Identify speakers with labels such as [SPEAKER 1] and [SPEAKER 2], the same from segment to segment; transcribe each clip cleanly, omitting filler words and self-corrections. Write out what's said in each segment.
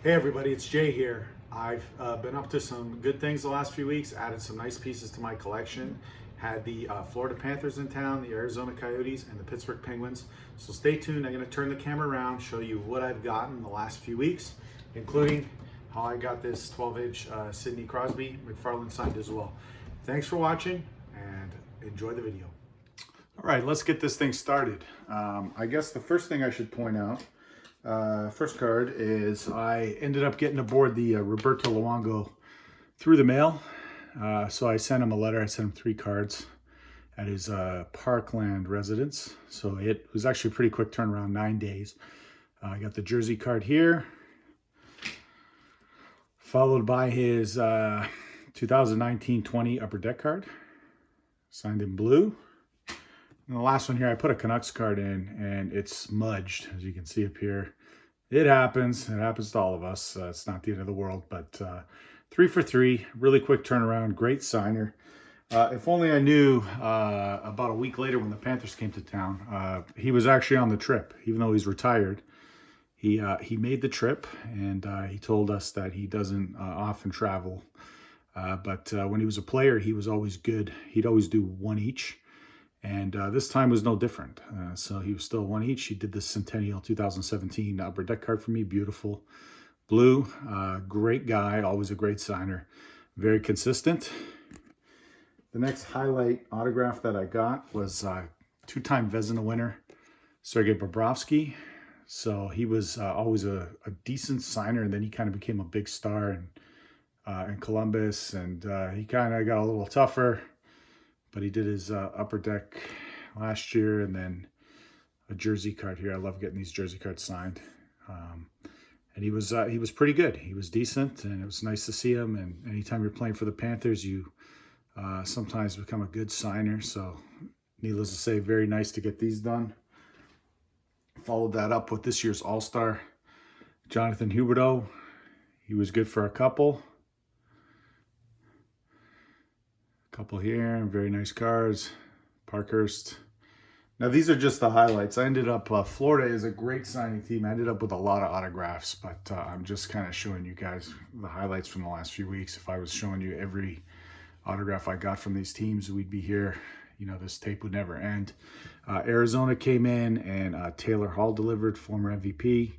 [SPEAKER 1] Hey everybody, it's Jay here. I've been up to some good things the last few weeks, added some nice pieces to my collection. Had the Florida Panthers in town, the Arizona Coyotes, and the Pittsburgh Penguins. So stay tuned, I'm going to turn the camera around, show you what I've gotten the last few weeks, including how I got this 12-inch Sidney Crosby McFarland signed as well. Thanks for watching and enjoy the video. All right, let's get this thing started. I guess the first thing I should point out, first card is I ended up getting aboard the Roberto Luongo through the mail. So I sent him a letter. I sent him 3 cards at his Parkland residence. So it was actually a pretty quick turnaround, 9 days. I got the jersey card here, followed by his 2019-20 Upper Deck card, signed in blue. And the last one here, I put a Canucks card in and it's smudged, as you can see up here. It happens. It happens to all of us. It's not the end of the world, but 3 for 3, really quick turnaround, great signer. If only I knew about a week later when the Panthers came to town, he was actually on the trip, even though he's retired. He made the trip, and he told us that he doesn't often travel. But when he was a player, he was always good. He'd always do 1 each. And this time was no different. So he was still 1 each. He did the Centennial 2017 Upper Deck card for me. Beautiful blue. Great guy. Always a great signer. Very consistent. The next highlight autograph that I got was 2-time Vezina winner, Sergei Bobrovsky. So he was always a decent signer, and then he kind of became a big star in Columbus. And he kind of got a little tougher. But he did his Upper Deck last year, and then a jersey card here. I love getting these jersey cards signed. And he was pretty good. He was decent, and it was nice to see him. And anytime you're playing for the Panthers, you sometimes become a good signer. So needless to say, very nice to get these done. Followed that up with this year's All-Star, Jonathan Huberdeau. He was good for a couple. Couple here, very nice cards. Parkhurst. Now these are just the highlights. I ended up, Florida is a great signing team. I ended up with a lot of autographs, but I'm just kind of showing you guys the highlights from the last few weeks. If I was showing you every autograph I got from these teams, we'd be here. You know, this tape would never end. Arizona came in, and Taylor Hall delivered, former MVP.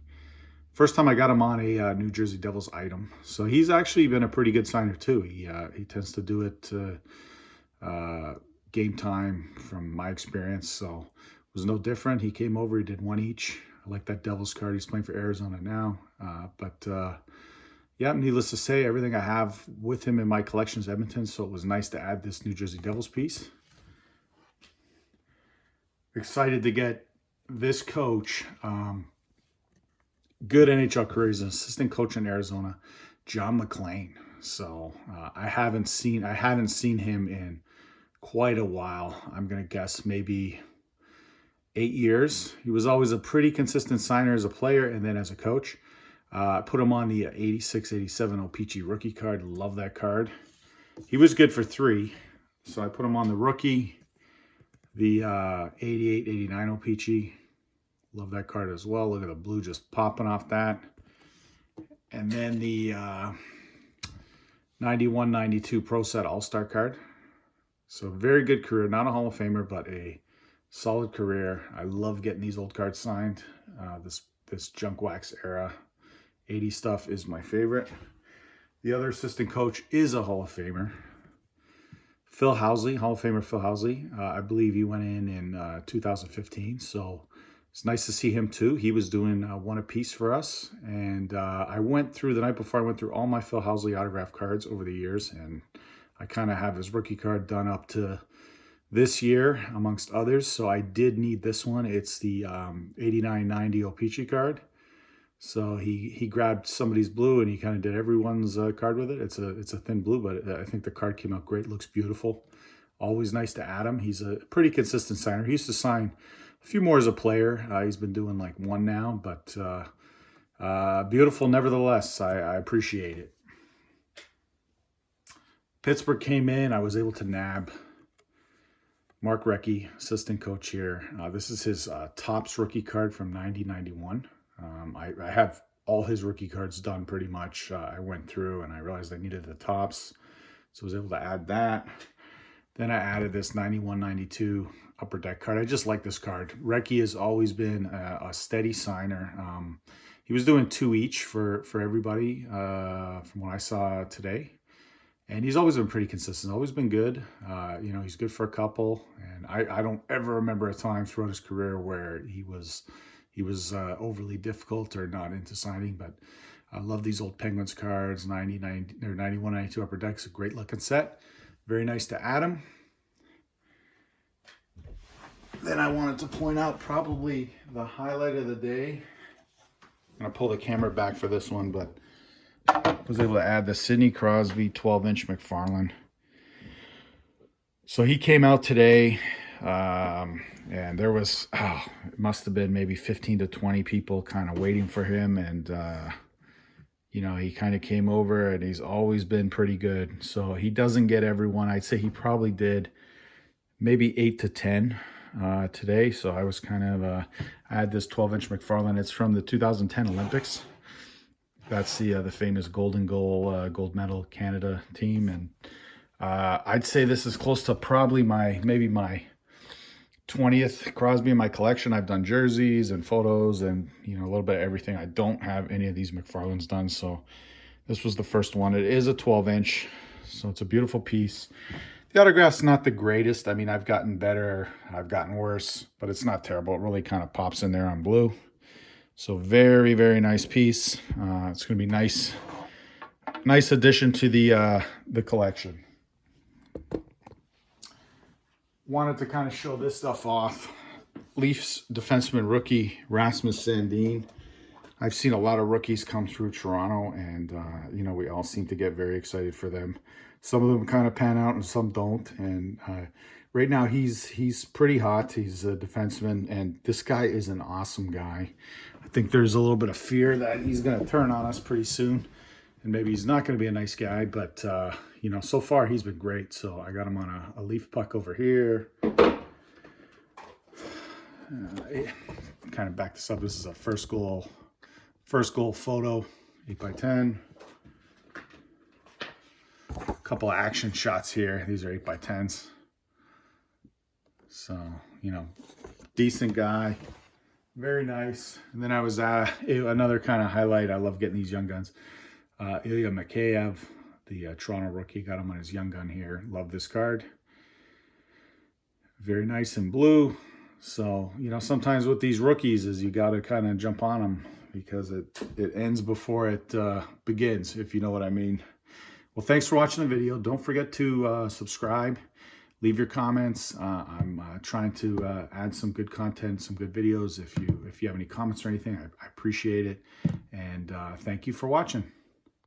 [SPEAKER 1] First time I got him on a New Jersey Devils item. So he's actually been a pretty good signer too. He tends to do it game time from my experience. So it was no different. He came over, he did 1 each. I like that Devils card. He's playing for Arizona now. Yeah, needless to say, everything I have with him in my collection is Edmonton. So it was nice to add this New Jersey Devils piece. Excited to get this coach. Good NHL career. He's an assistant coach in Arizona, John McClain. So I hadn't seen him in quite a while. I'm gonna guess maybe 8 years. He was always a pretty consistent signer as a player and then as a coach. I put him on the 86-87 O-Pee-Chee rookie card. Love that card. He was good for 3, so I put him on the rookie, the 88-89 O-Pee-Chee. Love that card as well. Look at the blue just popping off that. And then the 91-92 Pro Set All-Star card. So very good career. Not a Hall of Famer, but a solid career. I love getting these old cards signed. This junk wax era 80 stuff is my favorite. The other assistant coach is a Hall of Famer. Phil Housley, Hall of Famer Phil Housley. I believe he went in 2015. So it's nice to see him too. He was doing 1 apiece for us. And I went through, the night before, I went through all my Phil Housley autograph cards over the years. And I kind of have his rookie card done up to this year, amongst others. So I did need this one. It's the 89-90 O-Pee-Chee card. So he grabbed somebody's blue and he kind of did everyone's card with it. It's a thin blue, but I think the card came out great. Looks beautiful. Always nice to add him. He's a pretty consistent signer. He used to sign a few more as a player. He's been doing like 1 now, but beautiful nevertheless. I appreciate it. Pittsburgh came in. I was able to nab Mark Recchi, assistant coach here. This is his Topps rookie card from 90-91. I have all his rookie cards done pretty much. I went through and I realized I needed the tops, so I was able to add that. Then I added this 91-92 Upper Deck card. I just like this card. Reki has always been a steady signer. He was doing 2 each for everybody from what I saw today. And he's always been pretty consistent, always been good. You know, he's good for a couple. And I don't ever remember a time throughout his career where he was overly difficult or not into signing. But I love these old Penguins cards. 91-92 Upper Deck's a great looking set. Very nice to add them. Then I wanted to point out probably the highlight of the day. I'm going to pull the camera back for this one, but I was able to add the Sidney Crosby 12-inch McFarlane. So he came out today, and there was, it must have been maybe 15 to 20 people kind of waiting for him. And, you know, he kind of came over, and he's always been pretty good. So he doesn't get everyone. I'd say he probably did maybe 8 to 10 today. So I was kind of, I had this 12-inch McFarlane. It's from the 2010 Olympics. That's the famous golden goal, gold medal Canada team. And I'd say this is close to probably maybe my 20th Crosby in my collection. I've done jerseys and photos and, you know, a little bit of everything. I don't have any of these McFarlanes done. So this was the first one. It is a 12-inch. So it's a beautiful piece. The autograph's not the greatest. I mean, I've gotten better. I've gotten worse, but it's not terrible. It really kind of pops in there on blue. So very, very nice piece. It's going to be nice addition to the collection. Wanted to kind of show this stuff off. Leafs defenseman rookie Rasmus Sandin. I've seen a lot of rookies come through Toronto, and you know, we all seem to get very excited for them. Some of them kind of pan out and some don't. And right now he's pretty hot. He's a defenseman, and this guy is an awesome guy. I think there's a little bit of fear that he's going to turn on us pretty soon, and maybe he's not going to be a nice guy. But you know, so far he's been great. So I got him on a Leaf puck over here. Kind of back this up. This is a first goal photo, 8x10. Couple of action shots here. These are 8x10s. So, you know, decent guy. Very nice. And then I was another kind of highlight. I love getting these young guns. Ilya Mikheyev, the Toronto rookie, got him on his young gun here. Love this card. Very nice in blue. So, you know, sometimes with these rookies is you got to kind of jump on them because it ends before it begins, if you know what I mean. Well, thanks for watching the video. Don't forget to subscribe. Leave your comments. I'm trying to add some good content, some good videos. If you have any comments or anything, I appreciate it. And thank you for watching.